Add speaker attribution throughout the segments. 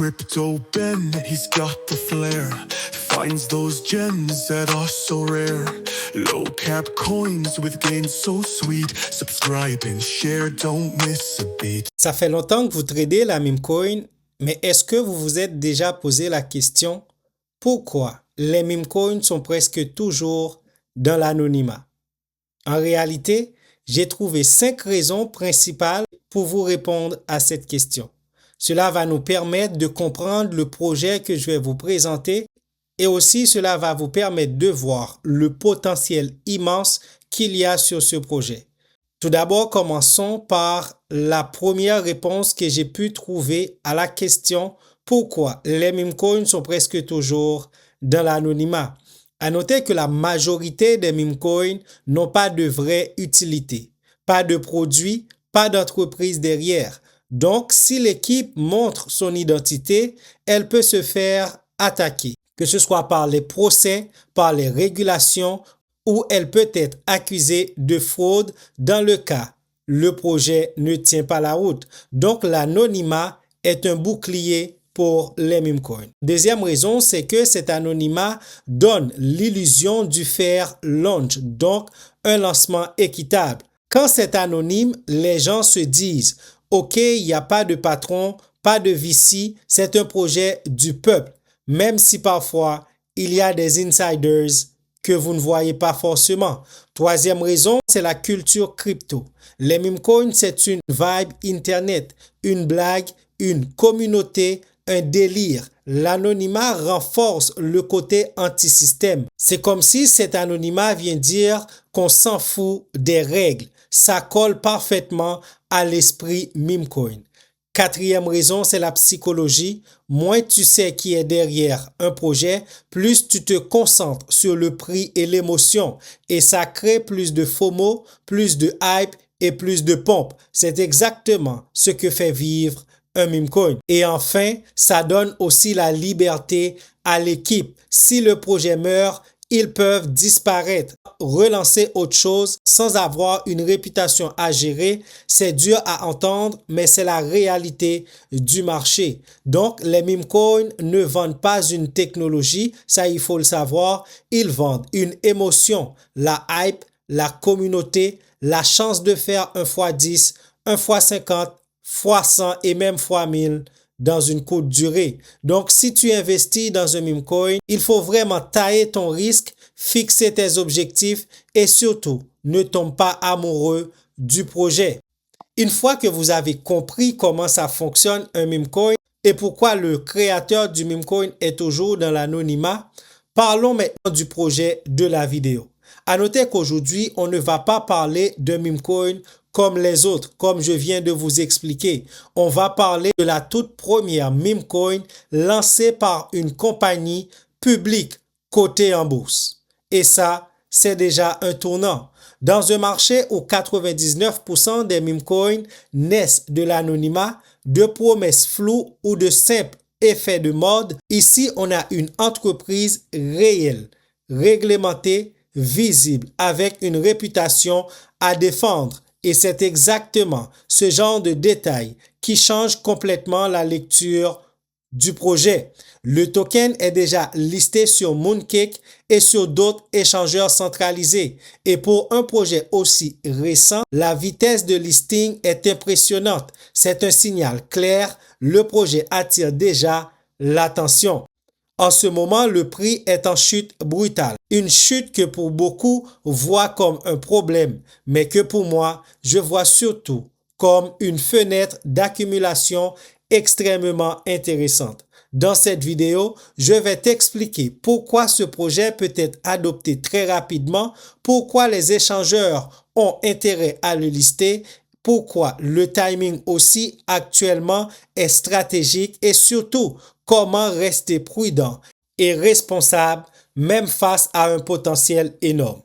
Speaker 1: Crypto Ben, he's got the flair. Finds those gems that are so rare. Low cap coins with gains so sweet. Subscribe and share, don't miss a beat.
Speaker 2: Ça fait longtemps que vous tradez la meme coin, mais est-ce que vous vous êtes déjà posé la question pourquoi les meme coins sont presque toujours dans l'anonymat? En réalité, j'ai trouvé 5 raisons principales pour vous répondre à cette question. Cela va nous permettre de comprendre le projet que je vais vous présenter et aussi cela va vous permettre de voir le potentiel immense qu'il y a sur ce projet. Tout d'abord, commençons par la première réponse que j'ai pu trouver à la question pourquoi les meme coins sont presque toujours dans l'anonymat. À noter que la majorité des meme coins n'ont pas de vraie utilité, pas de produit, pas d'entreprise derrière. Donc, si l'équipe montre son identité, elle peut se faire attaquer, que ce soit par les procès, par les régulations, ou elle peut être accusée de fraude dans le cas le projet ne tient pas la route. Donc, l'anonymat est un bouclier pour les meme coins. Deuxième raison, c'est que cet anonymat donne l'illusion du fair launch, donc un lancement équitable. Quand c'est anonyme, les gens se disent « Ok, il n'y a pas de patron, pas de VC, c'est un projet du peuple », même si parfois il y a des insiders que vous ne voyez pas forcément. Troisième raison, c'est la culture crypto. Les meme coins, c'est une vibe internet, une blague, une communauté, un délire. L'anonymat renforce le côté anti-système. C'est comme si cet anonymat vient dire qu'on s'en fout des règles. Ça colle parfaitement à l'esprit meme coin. Quatrième raison, c'est la psychologie. Moins tu sais qui est derrière un projet, plus tu te concentres sur le prix et l'émotion. Et ça crée plus de FOMO, plus de hype et plus de pompe. C'est exactement ce que fait vivre un meme coin. Et enfin, ça donne aussi la liberté à l'équipe. Si le projet meurt, ils peuvent disparaître, relancer autre chose sans avoir une réputation à gérer. C'est dur à entendre, mais c'est la réalité du marché. Donc, les meme coins ne vendent pas une technologie, ça il faut le savoir. Ils vendent une émotion, la hype, la communauté, la chance de faire 1 x 10, 1 x 50, x 100 et même x 1000 dans une courte durée. Donc, si tu investis dans un meme coin, il faut vraiment tailler ton risque, fixer tes objectifs et surtout, ne tombe pas amoureux du projet. Une fois que vous avez compris comment ça fonctionne un meme coin et pourquoi le créateur du meme coin est toujours dans l'anonymat, parlons maintenant du projet de la vidéo. À noter qu'aujourd'hui, on ne va pas parler de meme coin comme les autres, comme je viens de vous expliquer. On va parler de la toute première meme coin lancée par une compagnie publique cotée en bourse. Et ça, c'est déjà un tournant. Dans un marché où 99% des meme coins naissent de l'anonymat, de promesses floues ou de simples effets de mode, ici, on a une entreprise réelle, réglementée, visible, avec une réputation à défendre. Et c'est exactement ce genre de détails qui change complètement la lecture du projet. Le token est déjà listé sur Mooncake et sur d'autres échangeurs centralisés. Et pour un projet aussi récent, la vitesse de listing est impressionnante. C'est un signal clair. Le projet attire déjà l'attention. En ce moment, le prix est en chute brutale. Une chute que pour beaucoup voient comme un problème, mais que pour moi, je vois surtout comme une fenêtre d'accumulation extrêmement intéressante. Dans cette vidéo, je vais t'expliquer pourquoi ce projet peut être adopté très rapidement, pourquoi les échangeurs ont intérêt à le lister, pourquoi le timing aussi actuellement est stratégique et surtout comment rester prudent et responsable même face à un potentiel énorme.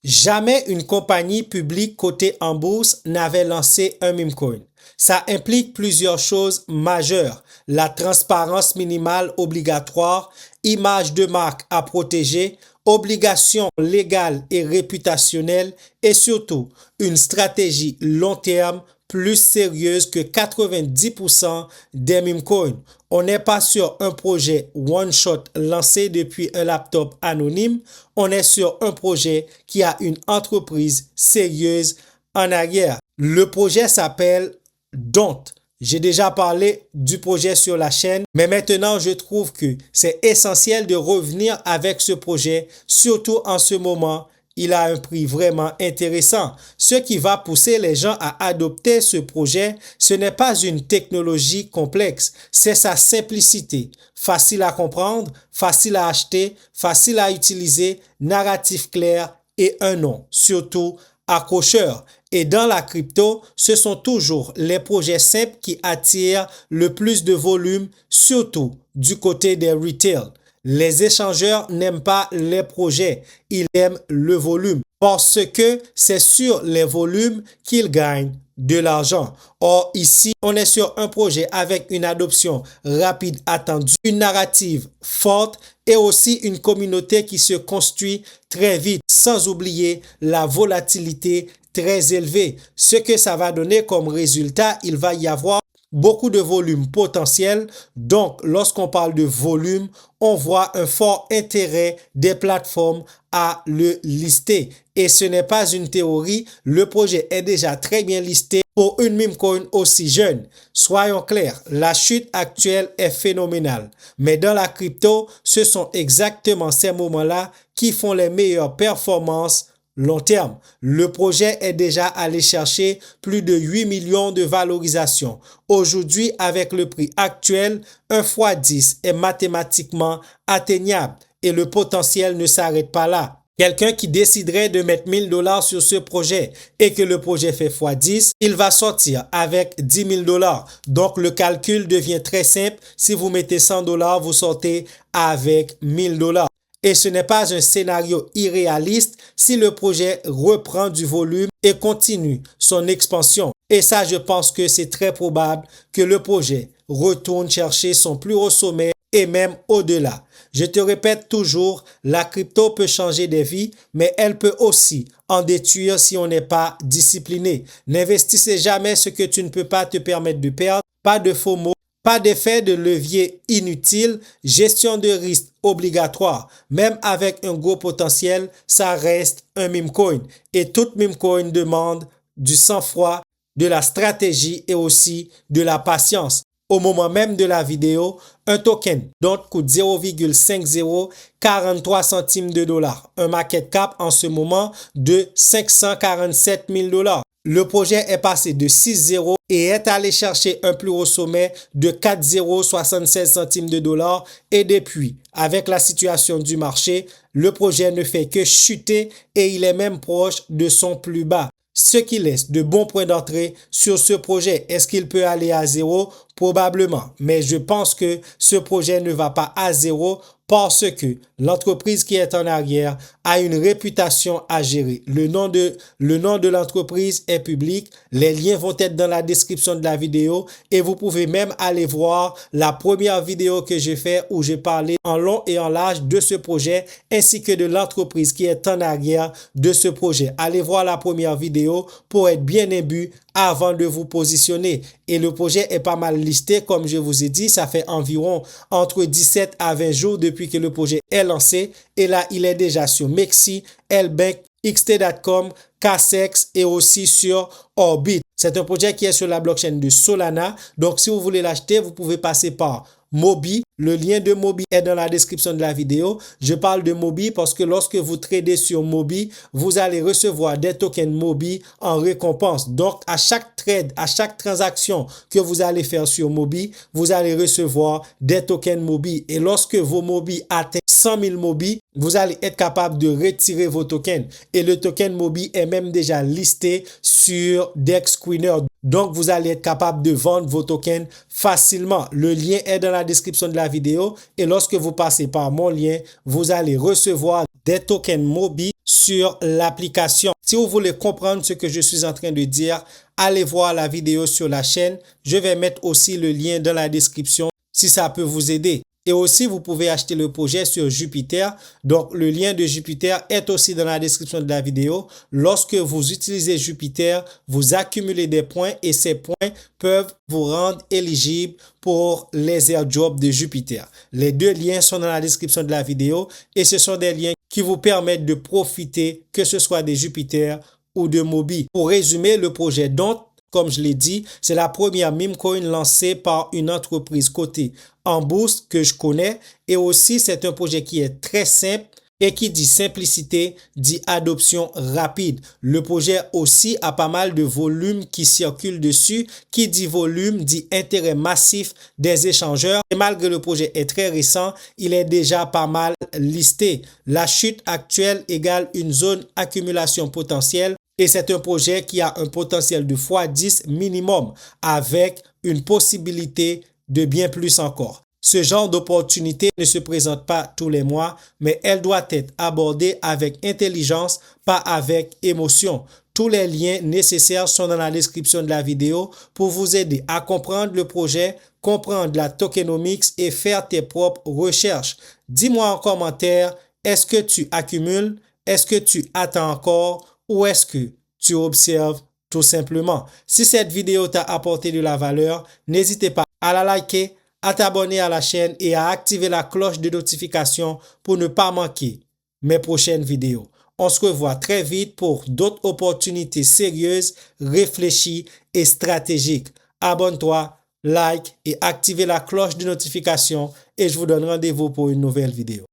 Speaker 2: Jamais une compagnie publique cotée en bourse n'avait lancé un meme coin. Ça implique plusieurs choses majeures. La transparence minimale obligatoire, image de marque à protéger, obligations légales et réputationnelles et surtout une stratégie long terme plus sérieuse que 90% des meme coins. On n'est pas sur un projet one-shot lancé depuis un laptop anonyme. On est sur un projet qui a une entreprise sérieuse en arrière. Le projet s'appelle Don't. J'ai déjà parlé du projet sur la chaîne, mais maintenant je trouve que c'est essentiel de revenir avec ce projet, surtout en ce moment. Il a un prix vraiment intéressant. Ce qui va pousser les gens à adopter ce projet, ce n'est pas une technologie complexe, c'est sa simplicité. Facile à comprendre, facile à acheter, facile à utiliser, narratif clair et un nom, surtout accrocheur. Et dans la crypto, ce sont toujours les projets simples qui attirent le plus de volume, surtout du côté des retail. Les échangeurs n'aiment pas les projets, ils aiment le volume parce que c'est sur les volumes qu'ils gagnent de l'argent. Or, ici, on est sur un projet avec une adoption rapide attendue, une narrative forte et aussi une communauté qui se construit très vite, sans oublier la volatilité très élevée. Ce que ça va donner comme résultat, il va y avoir beaucoup de volume potentiel. Donc, lorsqu'on parle de volume, on voit un fort intérêt des plateformes à le lister. Et ce n'est pas une théorie, le projet est déjà très bien listé pour une meme coin aussi jeune. Soyons clairs, la chute actuelle est phénoménale. Mais dans la crypto, ce sont exactement ces moments-là qui font les meilleures performances long terme. Le projet est déjà allé chercher plus de 8 millions de valorisation. Aujourd'hui, avec le prix actuel, 1 fois 10 est mathématiquement atteignable et le potentiel ne s'arrête pas là. Quelqu'un qui déciderait de mettre $1000 sur ce projet et que le projet fait fois 10, il va sortir avec $10,000. Donc, le calcul devient très simple. Si vous mettez $100, vous sortez avec $1000. Et ce n'est pas un scénario irréaliste si le projet reprend du volume et continue son expansion. Et ça, je pense que c'est très probable que le projet retourne chercher son plus haut sommet et même au-delà. Je te répète toujours, la crypto peut changer des vies, mais elle peut aussi en détruire si on n'est pas discipliné. N'investissez jamais ce que tu ne peux pas te permettre de perdre. Pas de faux mots. Pas d'effet de levier inutile, gestion de risque obligatoire. Même avec un gros potentiel, ça reste un meme coin. Et toute meme coin demande du sang-froid, de la stratégie et aussi de la patience. Au moment même de la vidéo, un token dont coûte 0,5043 centimes de dollars. Un market cap en ce moment de 547 000 dollars. Le projet est passé de 6,0 et est allé chercher un plus haut sommet de 4,76 centimes de dollars. Et depuis, avec la situation du marché, le projet ne fait que chuter et il est même proche de son plus bas. Ce qui laisse de bons points d'entrée sur ce projet. Est-ce qu'il peut aller à zéro? Probablement. Mais je pense que ce projet ne va pas à zéro parce que l'entreprise qui est en arrière a une réputation à gérer. Le nom de l'entreprise est public. Les liens vont être dans la description de la vidéo et vous pouvez même aller voir la première vidéo que j'ai fait où j'ai parlé en long et en large de ce projet ainsi que de l'entreprise qui est en arrière de ce projet. Allez voir la première vidéo pour être bien imbu avant de vous positionner. Et le projet est pas mal listé, comme je vous ai dit, ça fait environ entre 17 à 20 jours depuis que le projet est lancé. Et là, il est déjà sur Mexi, Lbank, XT.com, Casex et aussi sur Orbit. C'est un projet qui est sur la blockchain de Solana. Donc, si vous voulez l'acheter, vous pouvez passer par Mobi. Le lien de Mobi est dans la description de la vidéo. Je parle de Mobi parce que lorsque vous tradez sur Mobi, vous allez recevoir des tokens Mobi en récompense. Donc, à chaque trade, à chaque transaction que vous allez faire sur Mobi, vous allez recevoir des tokens Mobi. Et lorsque vos Mobi atteignent 100 000 Mobi, vous allez être capable de retirer vos tokens. Et le token Mobi est même déjà listé sur DexScreener. Donc, vous allez être capable de vendre vos tokens facilement. Le lien est dans la description de la vidéo. Et lorsque vous passez par mon lien, vous allez recevoir des tokens Mobi sur l'application. Si vous voulez comprendre ce que je suis en train de dire, allez voir la vidéo sur la chaîne. Je vais mettre aussi le lien dans la description si ça peut vous aider. Et aussi, vous pouvez acheter le projet sur Jupiter. Donc, le lien de Jupiter est aussi dans la description de la vidéo. Lorsque vous utilisez Jupiter, vous accumulez des points et ces points peuvent vous rendre éligible pour les airdrops de Jupiter. Les deux liens sont dans la description de la vidéo et ce sont des liens qui vous permettent de profiter, que ce soit des Jupiter ou de Mobi. Pour résumer, le projet DONT, comme je l'ai dit, c'est la première meme coin lancée par une entreprise cotée en bourse que je connais. Et aussi, c'est un projet qui est très simple et qui dit simplicité, dit adoption rapide. Le projet aussi a pas mal de volume qui circule dessus. Qui dit volume, dit intérêt massif des échangeurs. Et malgré le projet est très récent, il est déjà pas mal listé. La chute actuelle égale une zone accumulation potentielle. Et c'est un projet qui a un potentiel de x10 minimum avec une possibilité de bien plus encore. Ce genre d'opportunité ne se présente pas tous les mois, mais elle doit être abordée avec intelligence, pas avec émotion. Tous les liens nécessaires sont dans la description de la vidéo pour vous aider à comprendre le projet, comprendre la tokenomics et faire tes propres recherches. Dis-moi en commentaire, est-ce que tu accumules? Est-ce que tu attends encore? Ou est-ce que tu observes tout simplement? Si cette vidéo t'a apporté de la valeur, n'hésitez pas à la liker, à t'abonner à la chaîne et à activer la cloche de notification pour ne pas manquer mes prochaines vidéos. On se revoit très vite pour d'autres opportunités sérieuses, réfléchies et stratégiques. Abonne-toi, like et activez la cloche de notification et je vous donne rendez-vous pour une nouvelle vidéo.